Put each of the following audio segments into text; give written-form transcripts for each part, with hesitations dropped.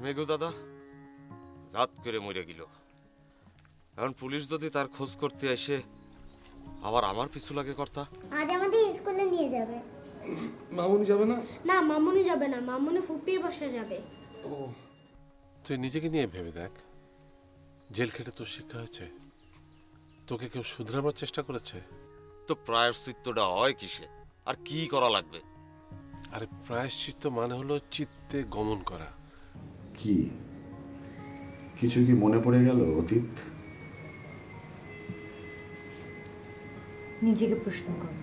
মেঘু দাদা জাত করে মরে গেল। এখন পুলিশ যদি তার খোঁজ করতে এসে আবার আমার পিছু লাগে কর্তা। আজ আমাদের স্কুলে নিয়ে যাবে। মামুনি যাবে না? না, মামুনি যাবে না, মামুনি ফুপির বাসা যাবে। ও, তুই নিজেকে নিয়ে ভেবে দেখ, জেল খেটে তোর শিক্ষা হয়েছে, তোকে কেউ শুধরাবার চেষ্টা করেছে? তো প্রায়শ্চিত্তটা হয় কিসে, আর কি করা লাগবে? আরে প্রায়শ্চিত্ত মানে হলো চিত্তে গমন করা। কি কিছু কি মনে পড়ে গেল অতীত? নিজেকে প্রশ্ন করো,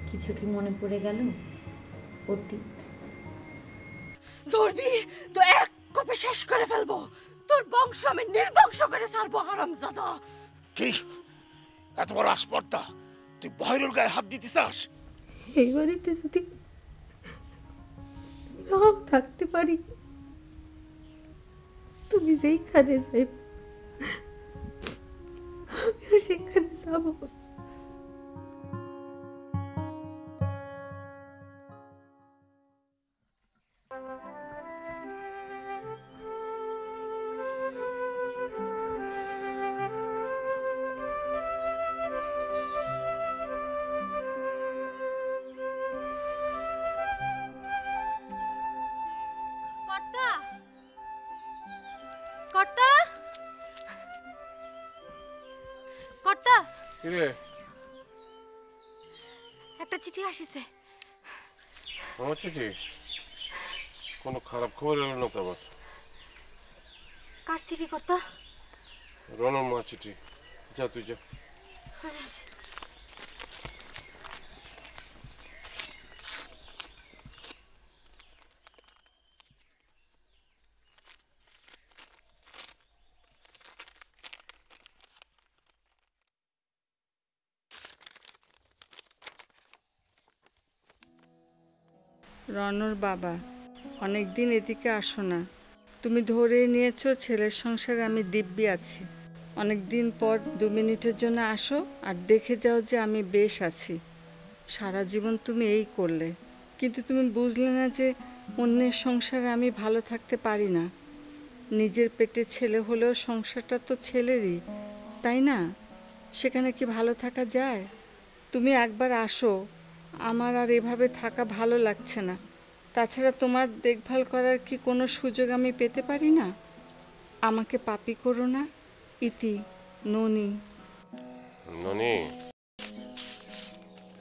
কিছু কি মনে পড়ে গেল অতীত? ধরবি তো এক কপে শেষ করে ফেলবো, তোর বংশ আমি নির্বংশ করে ছাড়বো হারামজাদা। কি এত বড় আসপর্দা, তুই বহিরুর গায়ে হাত দিতে চাস? এই বাড়িতে যদি নাও থাকতে পারি, তুমি যেইখানে যাইবে আমিও সেখানে যাবো। কর্তা, কর্তা, কি রে? একটা চিঠি আসিছে। আমার চিঠি? কোনো খারাপ খবর এলো না তো আবার? কার চিঠি কর্তা? রনর মা চিঠি। যা তুই যা। রনর বাবা, অনেকদিন এদিকে আসো না। তুমি ধরে নিয়েছো ছেলের সংসারে আমি দিব্যি আছি। অনেকদিন পর 2 মিনিটের জন্য আসো আর দেখে যাও যে আমি বেশ আছি। সারা জীবন তুমি এই করলে, কিন্তু তুমি বুঝলে না যে অন্যের সংসারে আমি ভালো থাকতে পারি না। নিজের পেটে ছেলে হলেও সংসারটা তো ছেলেরই, তাই না? সেখানে কি ভালো থাকা যায়? তুমি একবার আসো, আমার আর এভাবে থাকা ভালো লাগছে না। তাছাড়া তোমার দেখভাল করার কি কোনো সুযোগ আমি পেতে পারি না? আমাকে পাপী করো না। ইতি, ননি। ননি,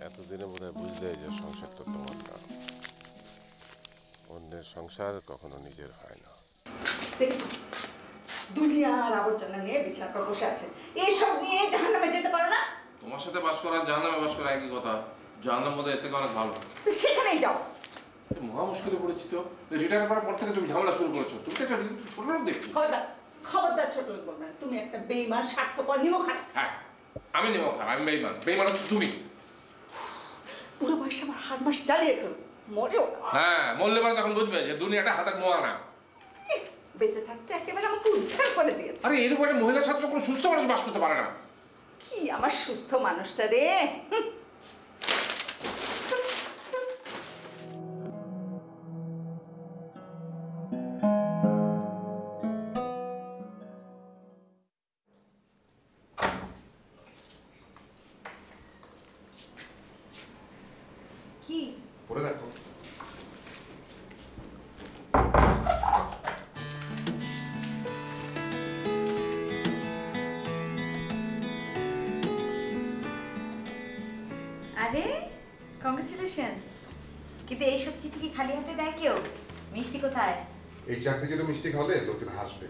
এতদিনে বোধহয় বুঝলে যে সংসারটা তোমার না। অন্যের সংসার কখনো নিজের হয় না। দেখছো, দুনিয়ার আবর্জনা নিয়ে বিছানা করে বসে আছে। এইসব নিয়ে জাহান্নামে যেতে পারো না? তোমার সাথে বাস করা জাহান্নামে বাস করা একই কথা। জাহান্নামের মধ্যে এর থেকে অনেক ভালো। সেখানেই যাও। মহা মুশকিলে পড়েছি তো। রিটায়ার করার পর থেকে তুমি ঝামেলা শুরু করেছো। তুমি তো একটা ছোট লোক দেখছি। খবরদার ছোট লোক বলবে না। তুমি একটা বেঈমান, স্বার্থপর, নিমখার। হ্যাঁ, আমি নিমখার, আমি বেঈমান। বেঈমান হচ্ছে তুমি। পুরো বয়সে আমার হাড় মাস জ্বালিয়ে ফেলো, মরেও। হ্যাঁ, মরলে পরে তখন বুঝবে যে দুনিয়াটা হাতের মোয়া না। বেঁচে থাকতে একেবারে আমাকে উদ্ধার করে দিয়েছে। আরে এরকম একটা মহিলার সাথে কোনো সুস্থ মানুষ বাস করতে পারে না। কি আমার সুস্থ মানুষটা রে! কি পড়ে দেখো। আরে কংগ্রেচুলেশনস। কিন্তু এইসব চিঠি কি খালি হাতে দেয় কেউ? মিষ্টি কোথায়? এই চাকরি জন্য মিষ্টি খাওয়ালে লোকজন হাসবে।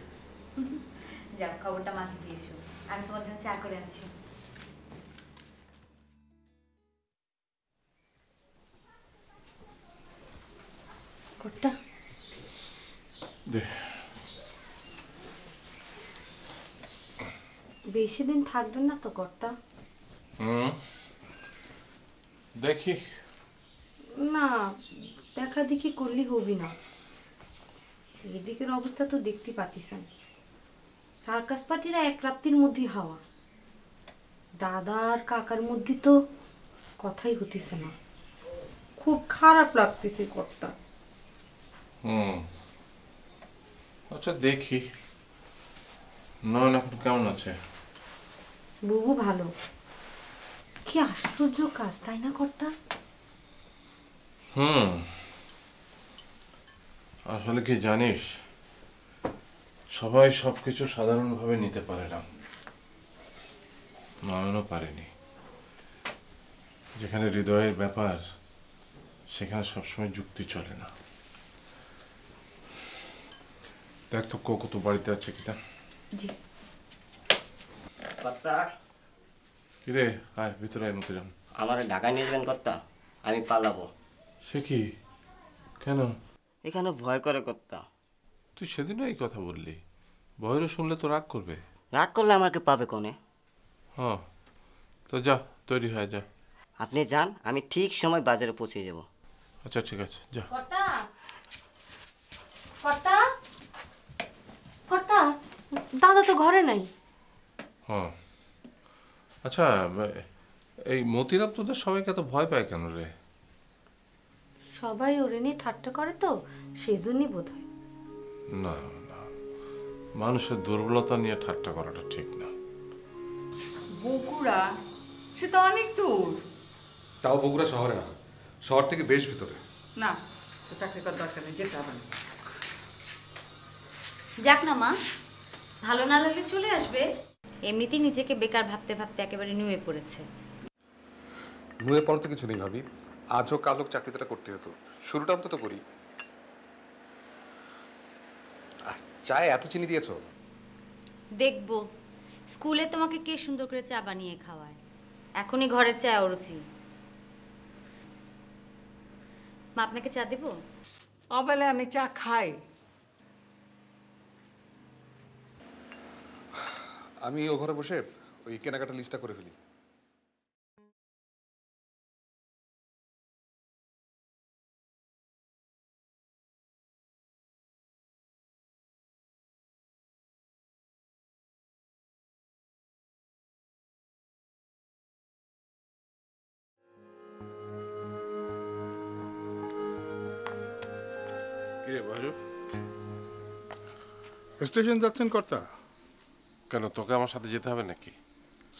যাও খবরটা মাকে দিয়ে এসো, আমি তোমার জন্য চা করে আনছি। কর্তা, দে। বেশি দিন থাকবেন না তো কর্তা? দেখি। না, দেখা দেখি করলি হবি না। এদিকের অবস্থা তো দেখতে পাতিছেন। সার্কাস পার্টিরা এক রাত্রির মধ্যে হাওয়া। দাদা আর কাকার মধ্যে তো কথাই হতিছে না। খুব খারাপ লাগতেছে কর্তা। আচ্ছা দেখি নয়ন এখন কেমন আছে? বুবু ভালো। কি আশ্চর্য কাজ তাই না কর্তা? আসলে কি জানিস, সবাই সবকিছু সাধারণভাবে নিতে পারে না, নয়নও পারেনি। যেখানে হৃদয়ের ব্যাপার সেখানে সবসময় যুক্তি চলে না। দেখ তো কত বাড়িতে আছে কিনা। জি। কর্তা, কিরে আয় ভিতরে আয় মতিরাম। আমার ঢাকা নিয়ে যাবেন কর্তা, আমি পালাবো। সে কি, কেন? এখানে ভয় করে কর্তা। তুই সেদিনও এই কথা বললি, ভয়েরও শুনলে তো রাগ করবে। রাগ করলে আমাকে পাবে কোনে? হ্যাঁ তো যা, তৈরি হয়ে যা। আপনি যান, আমি ঠিক সময় বাজারে পৌঁছে যাব। আচ্ছা ঠিক আছে, যা। কর্তা, কর্তা, কর্তা, দাদা তো ঘরে নাই। হ্যাঁ আচ্ছা, এই মতিরাম তোদের সবাইকে এত ভয় পায় কেন রে? সবাই ওরে নিয়ে ঠাট্টা করে তো, সেই জন্যই বোধ হয়। না না, মানুষের দুর্বলতা নিয়ে ঠাট্টা করাটা ঠিক না। বগুড়া সে তো অনেক দূর। তাও বগুড়া শহরে না, শহর থেকে বেশ ভিতরে। না, তো চাকরি করার দরকার নেই, যেতে হবে না। যাক না মা, ভালো না লাগলে চলে আসবে। এমনিতেই নিজেকে বেকার ভাবতে ভাবতে একেবারে নুয়ে পড়েছে। নুয়ে পড়ার তো কিছু নেই ভাবি, আজও কাল হোক চাকরিটা করতে হতো, শুরুটা অন্তত করি। চায়ে এত চিনি দিয়েছো? দেখবো স্কুলে তোমাকে কে সুন্দর করে চা বানিয়ে খাওয়ায়। এখনই ঘরের চা অরুচি। মা আপনাকে চা দেবো? অবেলে আমি চা খাই। আমি ও ঘরে বসে ওই কেনাকাটা লিস্টটা করে ফেলি। কিরে বাজু, স্টেশন যাচ্ছেন কর্তা? কেন তোকে আমার সাথে যেতে হবে নাকি?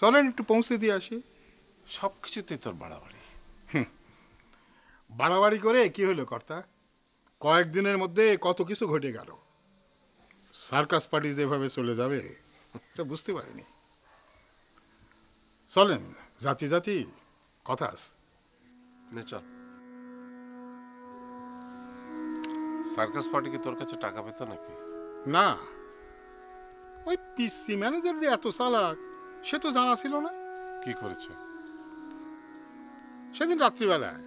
চলেন একটু পৌঁছে দিয়ে আসি। সব কিছুতেই তোর বাড়াবাড়ি। বাড়াবাড়ি করে কি হলো কর্তা? কয়েকদিনের মধ্যে কত কিছু ঘটে গেল। সার্কাস পার্টি যেভাবে চলে যাবে এটা বুঝতে পারিনি। চলেন, জাতি জাতি কথা আছে। নে চল। সার্কাস পার্টি কি তোর কাছে টাকা পেত নাকি? না, ওই পিসি ম্যানেজার যে এত চালাক সে তো জানা ছিল না। কি করেছে? সেদিন রাত্রিবেলায়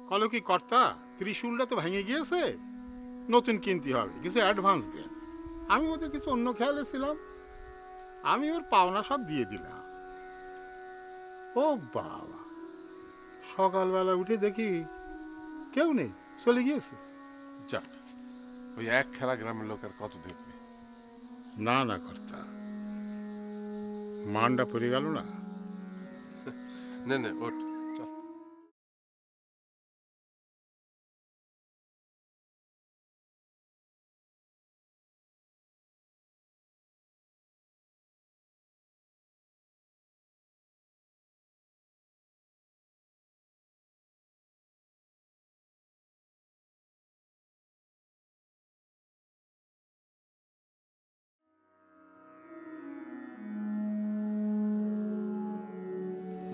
কল কি কর্তা, ত্রিশূলটা তো ভেঙে গিয়েছে, নতুন কিনতে হবে, কিছু অ্যাডভান্স দেন। আমি ওদের কিছু অন্য খেয়ালে ছিলাম, আমি ওর পাওনা সব দিয়ে দিলাম। ও বাবা, সকালবেলা উঠে দেখি কেউ নেই, চলে গিয়েছে। যাক, ওই এক খেলা গ্রামের লোকের কত দেখবে। না না কর্তা, মানটা পড়ে গেল না। নে নে ওঠ, চল।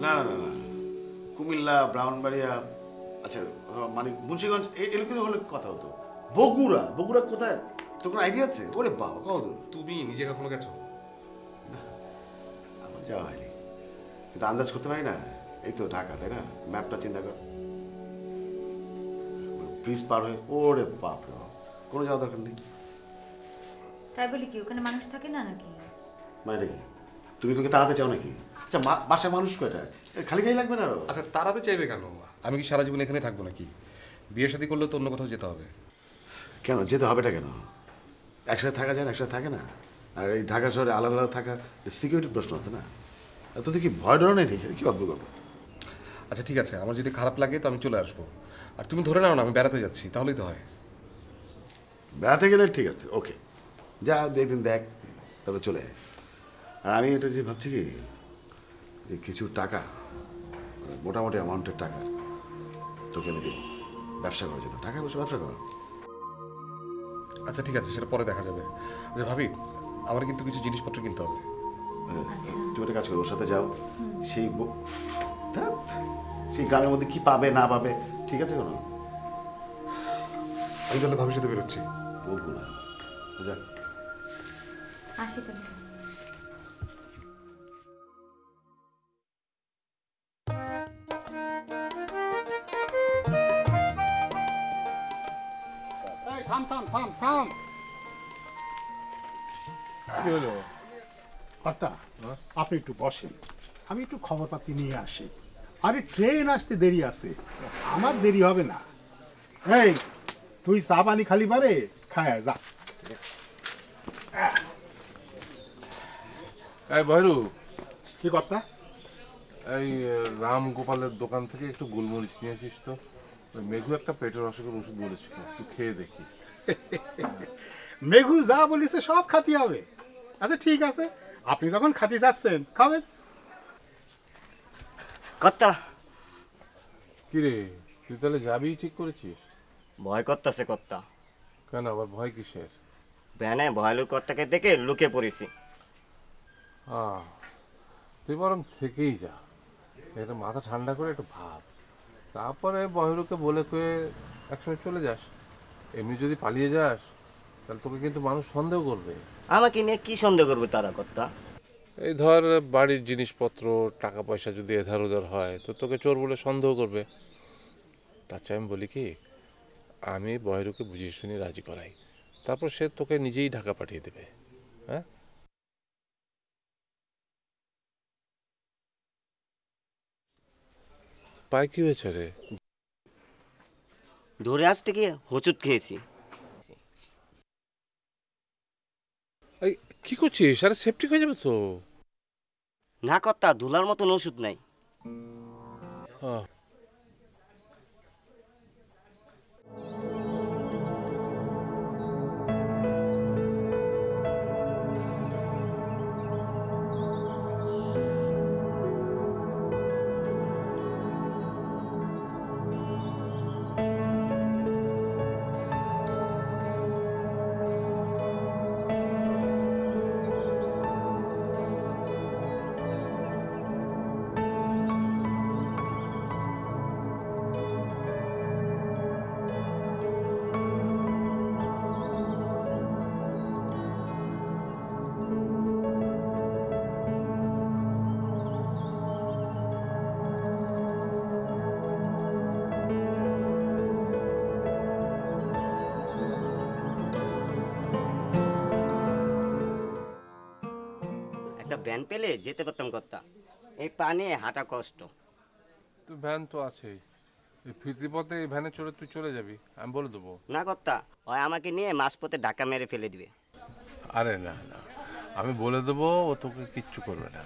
না না না না, কুমিল্লা, ব্রাহ্মণবাড়িয়া, আচ্ছা মানে মুন্সিগঞ্জ এরকম হলে কথা হতো। বগুড়া, বগুড়া কোথায় তোর কোনো আইডিয়া আছে? ওরে বাবা, কত দূর? তুমি নিজে কখনো গেছো? আমার যাওয়া হয়নি, কিন্তু আন্দাজ করতে পারি না। এই তো ঢাকা, তাই না? ম্যাপটা চিন্তা কর, ব্রিজ পার হয়ে, ওরে বাপ রে বাপ, কোনো যাওয়ার দরকার নেই। তাই বলি কি ওখানে মানুষ থাকে না নাকি? মানে কি তুমি তোকে তাড়াতে চাও নাকি? আচ্ছা বাসায় মানুষ কয়টা? খালি খালি লাগবে না আরো? আচ্ছা তাড়াতে চাইবে কেন? আমি কি সারা জীবন এখানে থাকবো নাকি? বিয়ে শাদী করলে তো অন্য কোথাও যেতে হবে। কেন যেতে হবেটা কেন? একসাথে থাকা যায় না, একসাথে থাকে না। আর এই ঢাকা শহরে আলাদা আলাদা থাকা সিকিউরিটির প্রশ্ন আছে না? তোদের কি ভয় ডর নেই? কি অদ্ভুত ব্যাপার। আচ্ছা ঠিক আছে, আমার যদি খারাপ লাগে তো আমি চলে আসবো। আর তুমি ধরে নাও না আমি বেড়াতে যাচ্ছি, তাহলেই তো হয়। বেড়াতে গেলে ঠিক আছে, ওকে, যা 2 দিন দেখ, তবে চলে আয়। আর আমি এটা যে ভাবছি কি, যে কিছু টাকা, মোটামুটি অ্যামাউন্টের টাকা তোকে আমি দেবো ব্যবসা করার জন্য। টাকা বসে ব্যবসা কর। আচ্ছা ঠিক আছে, সেটা পরে দেখা যাবে। আচ্ছা ভাবি, আমার কিন্তু কিছু জিনিসপত্র কিনতে হবে। তুমি একটা কাজ করো, ওর সাথে যাও। সেই ধ্যাৎ, সেই গ্রামের মধ্যে কি পাবে না পাবে ঠিক আছে কোনো। আমি তাহলে ভাবির সাথে বেরোচ্ছি। বগুড়া যা। আসি তাহলে। থাম থাম থাম থাম। কি হলো কর্তা, আপনি একটু বসেন, আমি একটু খবরপাতি নিয়ে আসি। আরে ট্রেন আসতে দেরি আছে, আমার দেরি হবে না। এই তুই চা পানি খালি পারে খায় যা। এই ভৈরু, কি কর্তা? এই রাম গোপালের দোকান থেকে একটু গোলমরিচ নিয়ে আসিস তো। ওই মেঘু একটা পেটের অসুখের ওষুধ বলেছিল, একটু খেয়ে দেখি। মেঘু যা বলিছে সব খাতি হবে। আচ্ছা ঠিক আছে, আপনি যখন খাতি চাচ্ছেন খাবেন। কর্তা, কি রে, তুই তাহলে যাবি ঠিক করেছিস? ভয় করতেছে কর্তা। কেন আবার ভয় কিসের? ভ্যানে ভয়ালু কর্তাকে দেখে লুকে পড়েছি। তুই বরং থেকেই যা, একটু মাথা ঠান্ডা করে একটু ভাব, তারপরে বহেরুকে বলে কয়ে একসময় চলে যাস। এমনি যদি পালিয়ে যাস তাহলে তোকে কিন্তু মানুষ সন্দেহ করবে। আমাকে নিয়ে কি সন্দেহ করবে তারা কর্তা? এই ধর বাড়ির জিনিসপত্র টাকা পয়সা যদি এধার ওধার হয় তো তোকে চোর বলে সন্দেহ করবে। তার চেয়ে আমি বলি কি, আমি বহেরুকে বুঝিয়ে শুনিয়ে রাজি করাই, তারপর সে তোকে নিজেই ঢাকা পাঠিয়ে দেবে। হ্যাঁ, পায়ে কি হয়েছে রে? ধরে আসতে গিয়ে হোঁচট খেয়েছি। এই কি করছিস? আরে সেফটি হয়ে যাবে তো। না কর্তা, ধুলার মতন ওষুধ নাই। একটা ভ্যান পেলে যেতে পারতাম কর্তা, এই পানি হাঁটা কষ্ট। তো ভ্যান তো আছেই, এই ফিরতি পথে এই ভ্যানে চড়ে তুই চলে যাবি, আমি বলে দেবো। না কর্তা, ওই আমাকে নিয়ে মাঝপথে ধাক্কা মেরে ফেলে দিবে। আরে না না, আমি বলে দেবো, ও তোকে কিচ্ছু করবে না।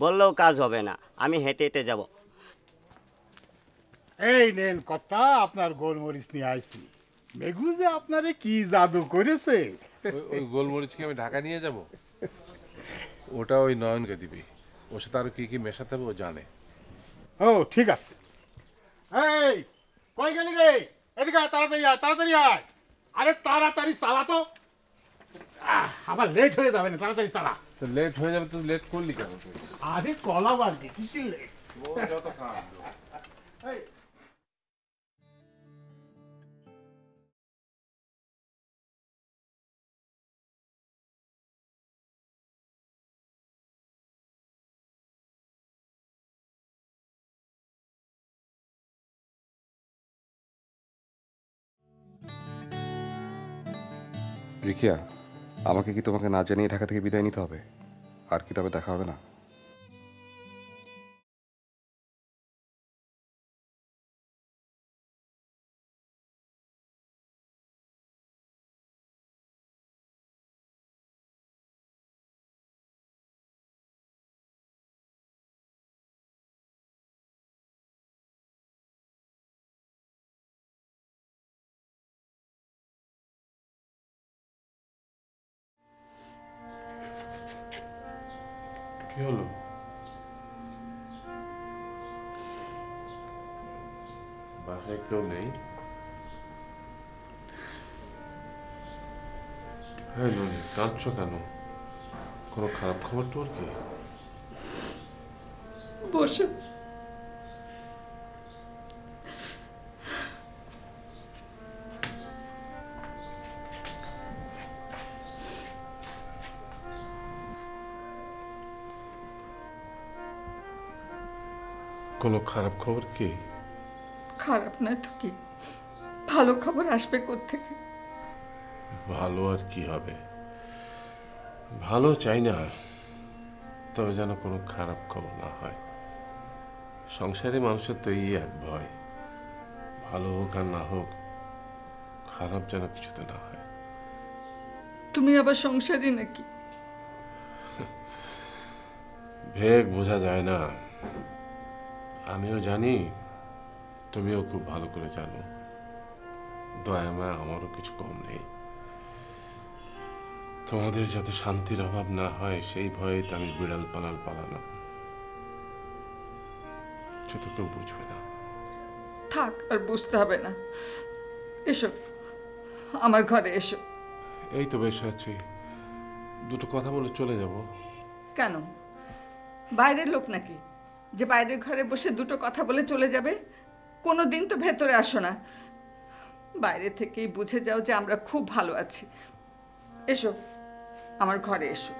বললেও কাজ হবে না, আমি হেঁটে হেঁটে যাব। এই নেন কর্তা, আপনার গোলমরিচ নিয়ে আইছি। মেঘু যে আপনারে কি জাদু করেছে। ওই গোলমরিচকে আমি ঢাকা নিয়ে যাব? ওটা ওই নয়নকে দিবি, ওর সাথে আরো কি কি মেশাতে হবে ও জানে। ও ঠিক আছে। এই কই গেলি রে? এদিকে আয়, তাড়াতাড়ি আয়, তাড়াতাড়ি আয়। আরে তাড়াতাড়ি চালা তো, আবার লেট হয়ে যাবে না, তাড়াতাড়ি চালা। তো লেট হয়ে যাবে, তুই লেট করলি কেন? তুই আরে কলা বাদ কিসের লেট? যত কাজ। এই রিকিয়া, আমাকে কি তোমাকে না জানিয়ে ঢাকা থেকে বিদায় নিতে হবে? আর কি তবে দেখা হবে না? কি হলো? বাসায় কেউ নেই? হ্যাঁ ননি, কাঁদছো কেন? কোনো খারাপ খবর তোর কি? বসো। কোনো খারাপ খবর কি? খারাপ না তো কি, ভালো খবর আসবে কোত্থেকে? ভালো আর কি হবে, ভালো চাই না, তবে যেন কোনো খারাপ খবর না হয়। সংসারে মানুষের তো এই এক ভয়, ভালো হোক আর না হোক, খারাপ যেন কিছুতে না হয়। তুমি আবার সংসারী নাকি? ভেগ বোঝা যায় না। আমিও জানি, তুমিও খুব ভালো করে জানো, দয়া মায়া আমারও কিছু কম নেই। তোমাদের যাতে শান্তির অভাব না হয় সেই ভয়ে তো আমি বিড়াল পালালাম। সে তো কেউ বুঝবে না। থাক, আর বুঝতে হবে না। এসো, আমার ঘরে এসো। এই তো বেশ আছি, দুটো কথা বলে চলে যাব। কেন, বাইরের লোক নাকি যে বাইরের ঘরে বসে দুটো কথা বলে চলে যাবে? কোনো দিন তো ভেতরে আসো না, বাইরে থেকেই বুঝে যাও যে আমরা খুব ভালো আছি। এসো, আমার ঘরে এসো।